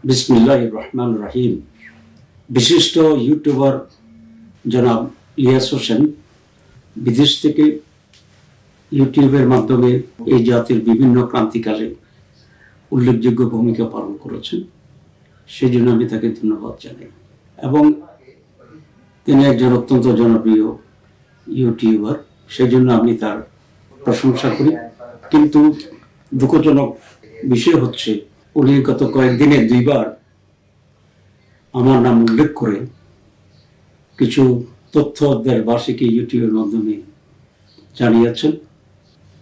বিসমিল্লাহির রহমানির রহিম। বিশিষ্ট ইউটিউবার জনাব ইলিয়াস হোসেন বিদেশ থেকে ইউটিউবের মাধ্যমে এই জাতির বিভিন্ন ক্রান্তিকালে উল্লেখযোগ্য ভূমিকা পালন করেছেন। সেই জন্য আমি তাকে ধন্যবাদ জানাই এবং তিনি একজন অত্যন্ত জনপ্রিয় ইউটিউবার, সেই জন্য আমি তার প্রশংসা করি। কিন্তু দুঃখজনক বিষয় হচ্ছে উনি গত কয়েকদিনে দুইবার আমার নাম উল্লেখ করে কিছু তথ্য দেশবাসীকে ইউটিউবের মাধ্যমে জানিয়েছেন,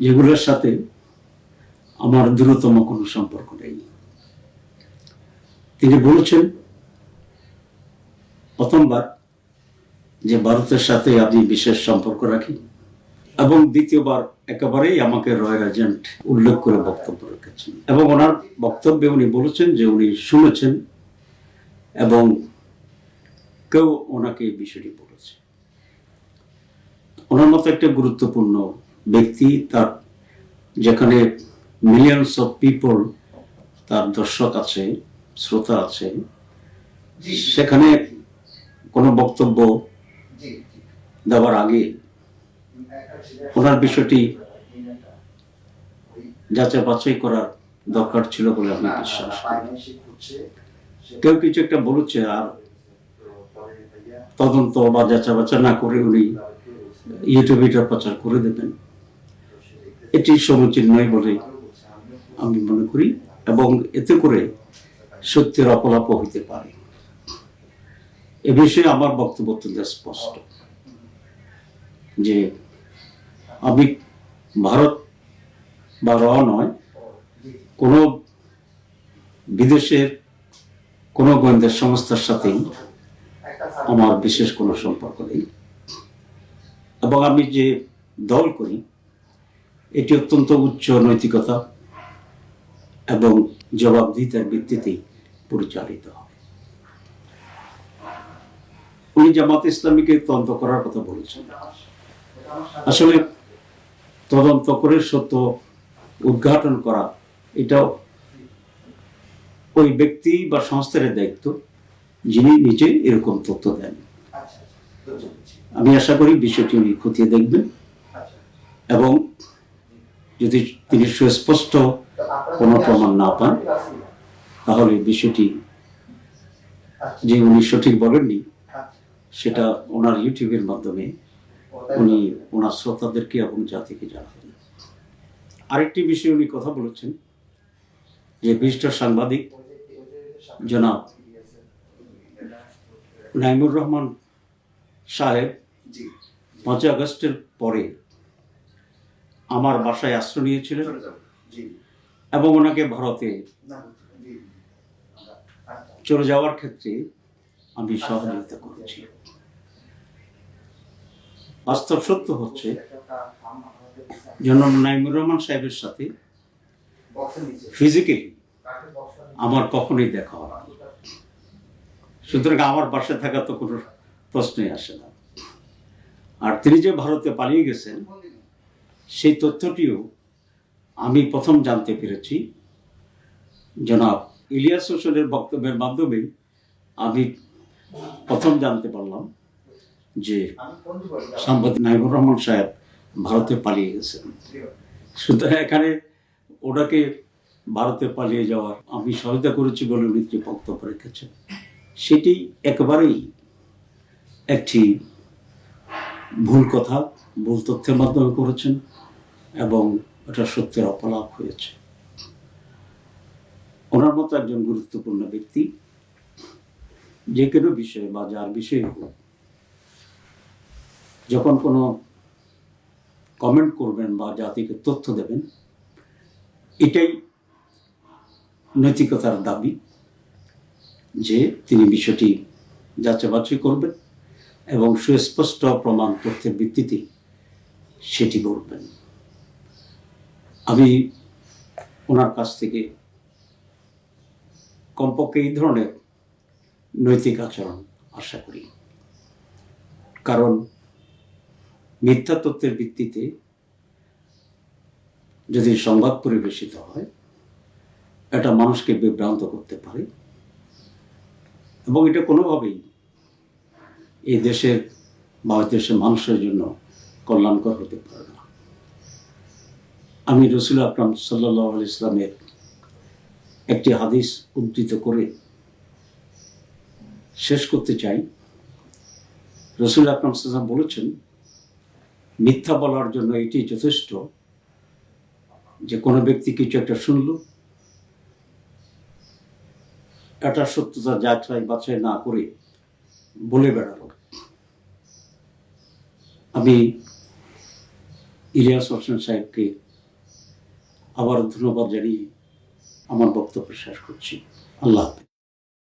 যেগুলোর সাথে আমার দূরতম কোনো সম্পর্ক নেই। তিনি বলেছেন প্রথমবার যে ভারতের সাথে আমি বিশেষ সম্পর্ক রাখি, এবং দ্বিতীয়বার একেবারেই আমাকে রয়্যাল এজেন্ট উল্লেখ করে বক্তব্য রেখেছেন। এবং ওনার বক্তব্যে উনি বলেছেন যে উনি শুনেছেন এবং কেউ ওনাকে এই বিষয়টি বলেছে। ওনার মতো একটা গুরুত্বপূর্ণ ব্যক্তি, তার যেখানে মিলিয়নস অফ পিপল তার দর্শক আছে, শ্রোতা আছে, সেখানে কোনো বক্তব্য দেওয়ার আগে ওনার বিষয়টি যাচাই বাছাই করার দরকার ছিল বলে আমি বিশ্বাস করি। কেউ কিছু একটা বলেছে আর তদন্ত বা যাচাই বাছাই না করে উনি ইউটিউবে প্রচার করে দেবেন, এটি সমীচীন নয় বলে আমি মনে করি, এবং এতে করে সত্যের অপলাপ হইতে পারে। এ বিষয়ে আমার বক্তব্য অত্যন্ত স্পষ্ট যে আমি ভারত বা নয়, কোনো বিদেশের কোনো গোয়েন্দা সংস্থার সাথেই আমার বিশেষ কোনো সম্পর্ক নেই, এবং আমি যে দল করি এটি অত্যন্ত উচ্চ নৈতিকতা এবং জবাবদিহিতার ভিত্তিতে পরিচালিত হবে। উনি জামাত ইসলামীকে তদন্ত করার কথা বলেছেন। আসলে তদন্ত করে সত্য উদ্ঘাটন করা এটাও ওই ব্যক্তি বা সংস্থার দায়িত্ব যিনি নিজে এরকম তথ্য দেন। আমি আশা করি বিষয়টি উনি খতিয়ে দেখবেন এবং যদি তিনি সুস্পষ্ট কোনো প্রমাণ না পান তাহলে বিষয়টি যে উনি সঠিক বলেননি সেটা ওনার ইউটিউবের মাধ্যমে উনি ওনার শ্রোতাদেরকে এবং জাতিকে জানাবেন। আরেকটি বিষয়ে উনি কথা বলেছেন যে বিশিষ্ট সাংবাদিক জনাব নাইমুর রহমান সাহেব 5 আগস্টের পরে আমার বাসায় আশ্রয় নিয়েছিলেন এবং ওনাকে ভারতে চলে যাওয়ার ক্ষেত্রে আমি সহযোগিতা করেছি। বাস্তব সত্য হচ্ছে জনাব নাইমুর রহমান সাহেবের সাথে ফিজিক্যালি আমার কখনোই দেখা হয়নি, সুতরাং আমার বাসায় থাকা তো কোনো প্রশ্নই আসে না। আর তিনি যে ভারতে পালিয়ে গেছেন সেই তথ্যটিও আমি প্রথম জানতে পেরেছি জনাব ইলিয়াস হোসেনের বক্তব্যের মাধ্যমে। আমি প্রথম জানতে পারলাম যে সাংবাদিক নাইমুর রহমান সাহেব ভারতে পালিয়ে গেছেন। সুতরাং এখানে ওনাকে ভারতে পালিয়ে যাওয়ার আমি সহায়তা করেছি বলে উনি যে বক্তব্য রেখেছেন সেটি একেবারেই একটি ভুল কথা, ভুল তথ্যের মাধ্যমে করেছেন এবং এটা সত্যের অপলাপ হয়েছে। ওনার মতো একজন গুরুত্বপূর্ণ ব্যক্তি যে কোনো বিষয়ে বা যার বিষয়ে হোক যখন কোনো কমেন্ট করবেন বা জাতিকে তথ্য দেবেন, এটাই নৈতিকতার দাবি যে তিনি বিষয়টি যাচাই বাছাই করবেন এবং সুস্পষ্ট প্রমাণ তথ্যের ভিত্তিতে সেটি বলবেন। আমি ওনার কাছ থেকে কমপক্ষে এই ধরনের নৈতিক আচরণ আশা করি, কারণ মিথ্যা তথ্যের ভিত্তিতে যদি সংবাদ পরিবেশিত হয় এটা মানুষকে বিভ্রান্ত করতে পারে এবং এটা কোনোভাবেই এই দেশের বা দেশের মানুষের জন্য কল্যাণকর হতে পারে না। আমি রসুল আকরাম সাল্লাল্লাহু আলাইহি ইসলামের একটি হাদিস উদ্ধৃত করে শেষ করতে চাই। রসুল আকরাম সাল্লাল্লাহু আলাইহি বলেছেন, মিথ্যা বলার জন্য এটি যথেষ্ট যে কোনো ব্যক্তি কিছু একটা শুনল, এটা সত্যতা যাচাই বাছাই না করে বলে বেড়ালো। আমি ইলিয়াস হোসেন সাহেবকে আবার ধন্যবাদ জানিয়ে আমার বক্তব্য শেষ করছি। আল্লাহ হাফেজ।